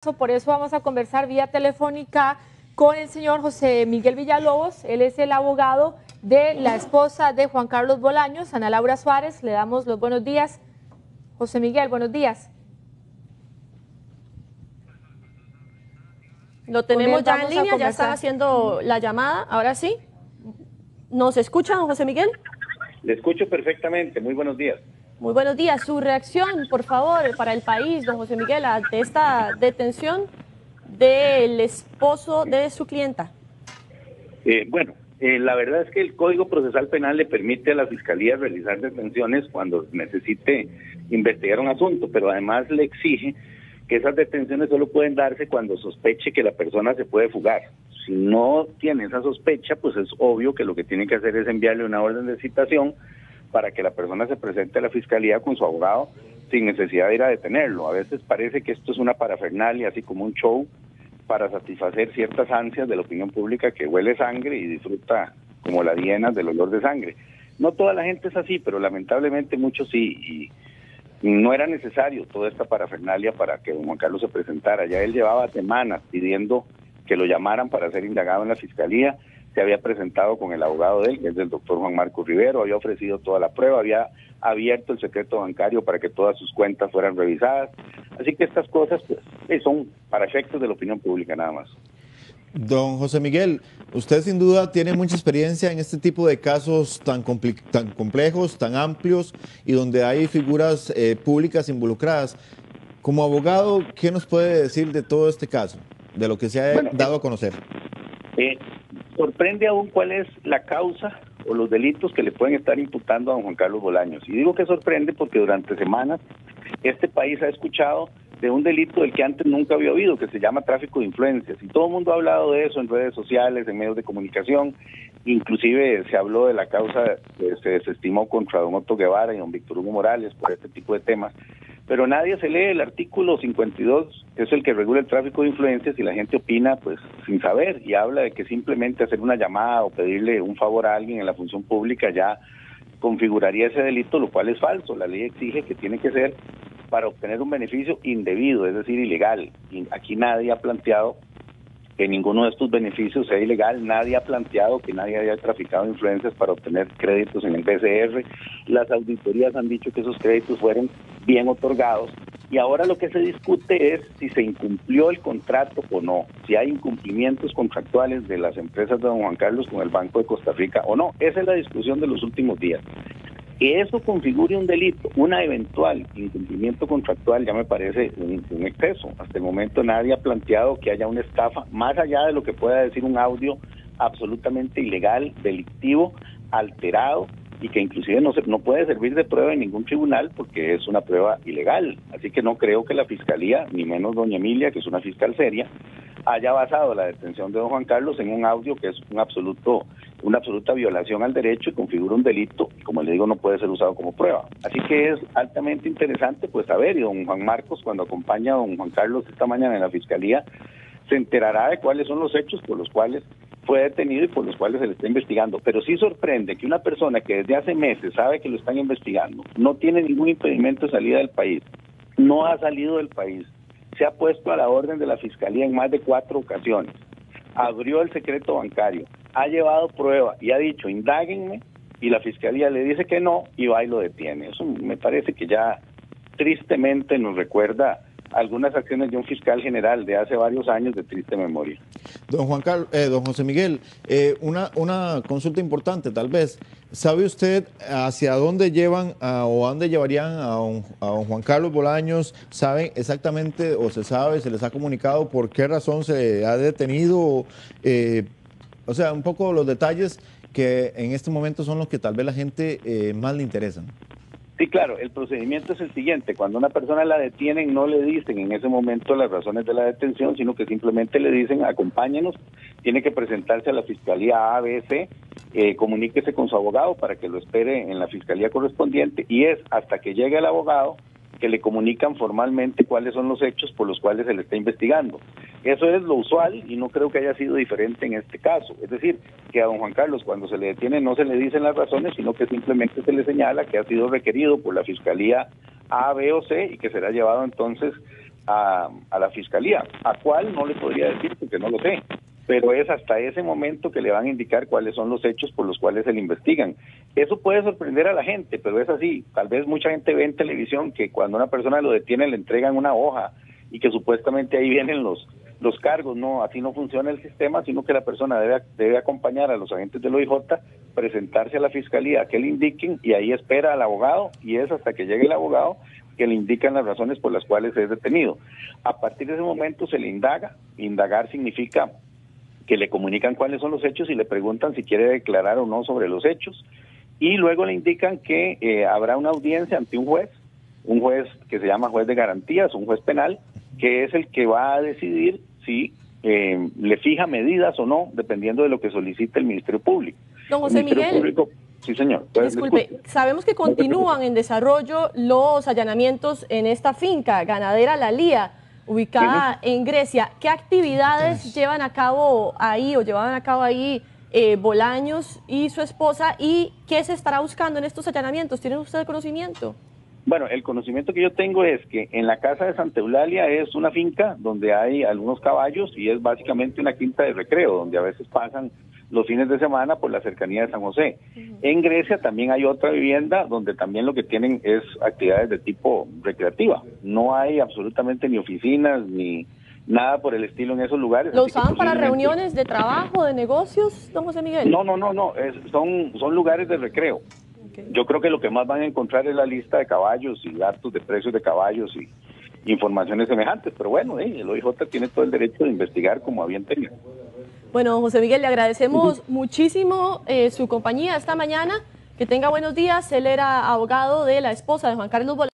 Por eso vamos a conversar vía telefónica con el señor José Miguel Villalobos. Él es el abogado de la esposa de Juan Carlos Bolaños, Ana Laura Suárez. Le damos los buenos días. José Miguel, buenos días. Lo tenemos ya en línea, ya están haciendo la llamada. Ahora sí. ¿Nos escucha, don José Miguel? Le escucho perfectamente. Muy buenos días. Muy buenos días. Su reacción, por favor, para el país, don José Miguel, ante esta detención del esposo de su clienta. La verdad es que el Código Procesal Penal le permite a la Fiscalía realizar detenciones cuando necesite investigar un asunto, pero además le exige que esas detenciones solo pueden darse cuando sospeche que la persona se puede fugar. Si no tiene esa sospecha, pues es obvio que lo que tiene que hacer es enviarle una orden de citación para que la persona se presente a la Fiscalía con su abogado sin necesidad de ir a detenerlo. A veces parece que esto es una parafernalia, así como un show, para satisfacer ciertas ansias de la opinión pública que huele sangre y disfruta como la hiena del olor de sangre. No toda la gente es así, pero lamentablemente muchos sí, y no era necesario toda esta parafernalia para que don Juan Carlos se presentara. Ya él llevaba semanas pidiendo que lo llamaran para ser indagado en la Fiscalía. Se había presentado con el abogado de él, que es el doctor Juan Marcos Rivero, había ofrecido toda la prueba, había abierto el secreto bancario para que todas sus cuentas fueran revisadas. Así que estas cosas pues, son para efectos de la opinión pública nada más. Don José Miguel, usted sin duda tiene mucha experiencia en este tipo de casos tan complejos, tan amplios y donde hay figuras públicas involucradas. Como abogado, ¿qué nos puede decir de todo este caso, de lo que se ha dado a conocer? Sorprende aún cuál es la causa o los delitos que le pueden estar imputando a don Juan Carlos Bolaños. Y digo que sorprende porque durante semanas este país ha escuchado de un delito del que antes nunca había oído, que se llama tráfico de influencias. Y todo el mundo ha hablado de eso en redes sociales, en medios de comunicación. Inclusive se habló de la causa que se desestimó contra don Otto Guevara y don Víctor Hugo Morales por este tipo de temas. Pero nadie se lee el artículo 52, que es el que regula el tráfico de influencias, y la gente opina pues sin saber, y habla de que simplemente hacer una llamada o pedirle un favor a alguien en la función pública ya configuraría ese delito, lo cual es falso. La ley exige que tiene que ser para obtener un beneficio indebido, es decir, ilegal. Y aquí nadie ha planteado que ninguno de estos beneficios sea ilegal, nadie ha planteado que nadie haya traficado influencias para obtener créditos en el BCR, las auditorías han dicho que esos créditos fueron bien otorgados, y ahora lo que se discute es si se incumplió el contrato o no, si hay incumplimientos contractuales de las empresas de don Juan Carlos con el Banco de Costa Rica o no. Esa es la discusión de los últimos días. Que eso configure un delito, una eventual incumplimiento contractual, ya me parece un exceso. Hasta el momento nadie ha planteado que haya una estafa, más allá de lo que pueda decir un audio absolutamente ilegal, delictivo, alterado, y que inclusive no puede servir de prueba en ningún tribunal porque es una prueba ilegal. Así que no creo que la Fiscalía, ni menos doña Emilia, que es una fiscal seria, haya basado la detención de don Juan Carlos en un audio que es una absoluta violación al derecho y configura un delito, y como le digo, no puede ser usado como prueba. Así que es altamente interesante pues saber, y don Juan Marcos, cuando acompaña a don Juan Carlos esta mañana en la Fiscalía, se enterará de cuáles son los hechos por los cuales fue detenido y por los cuales se le está investigando. Pero sí sorprende que una persona que desde hace meses sabe que lo están investigando, no tiene ningún impedimento de salida del país, no ha salido del país, se ha puesto a la orden de la Fiscalía en más de 4 ocasiones, abrió el secreto bancario, ha llevado prueba y ha dicho, indáguenme, y la Fiscalía le dice que no y va y lo detiene. Eso me parece que ya tristemente nos recuerda algunas acciones de un fiscal general de hace varios años de triste memoria. Don José Miguel, una consulta importante tal vez. ¿Sabe usted hacia dónde llevan o a dónde llevarían a don Juan Carlos Bolaños? ¿Saben exactamente o se sabe, se les ha comunicado por qué razón se ha detenido? O sea, un poco los detalles que en este momento son los que tal vez la gente más le interesan. Sí, claro, el procedimiento es el siguiente: cuando una persona la detienen, no le dicen en ese momento las razones de la detención, sino que simplemente le dicen, acompáñenos, tiene que presentarse a la Fiscalía A, B, C, comuníquese con su abogado para que lo espere en la Fiscalía correspondiente, y es hasta que llegue el abogado que le comunican formalmente cuáles son los hechos por los cuales se le está investigando. Eso es lo usual y no creo que haya sido diferente en este caso. Es decir, que a don Juan Carlos cuando se le detiene no se le dicen las razones, sino que simplemente se le señala que ha sido requerido por la Fiscalía A, B o C y que será llevado entonces a la fiscalía, a cuál no le podría decir porque no lo sé, pero es hasta ese momento que le van a indicar cuáles son los hechos por los cuales se le investigan. Eso puede sorprender a la gente, pero es así. Tal vez mucha gente ve en televisión que cuando una persona lo detiene le entregan una hoja y que supuestamente ahí vienen los cargos. No, así no funciona el sistema, sino que la persona debe acompañar a los agentes del OIJ, presentarse a la fiscalía, que le indiquen, y ahí espera al abogado, y es hasta que llegue el abogado que le indican las razones por las cuales es detenido. A partir de ese momento se le indaga. Indagar significa que le comunican cuáles son los hechos y le preguntan si quiere declarar o no sobre los hechos, y luego le indican que habrá una audiencia ante un juez que se llama juez de garantías, un juez penal, que es el que va a decidir si le fija medidas o no, dependiendo de lo que solicite el Ministerio Público. Don José Miguel, sí, señor. Disculpe, sabemos que continúan en desarrollo los allanamientos en esta finca ganadera La Lía, ubicada en Grecia. ¿Qué actividades llevan a cabo ahí o llevaban a cabo ahí Bolaños y su esposa, y qué se estará buscando en estos allanamientos? ¿Tienen ustedes conocimiento? Bueno, el conocimiento que yo tengo es que en la casa de Santa Eulalia es una finca donde hay algunos caballos y es básicamente una quinta de recreo, donde a veces pasan los fines de semana por la cercanía de San José. En Grecia también hay otra vivienda donde también lo que tienen es actividades de tipo recreativa. No hay absolutamente ni oficinas ni nada por el estilo en esos lugares. ¿Lo usaban para reuniones de trabajo, de negocios, don José Miguel? No, son lugares de recreo. Okay. Yo creo que lo que más van a encontrar es la lista de caballos y datos de precios de caballos y informaciones semejantes, pero bueno, el OIJ tiene todo el derecho de investigar como habían tenido. Bueno, José Miguel, le agradecemos muchísimo su compañía esta mañana. Que tenga buenos días. Él era abogado de la esposa de Juan Carlos Bolaños.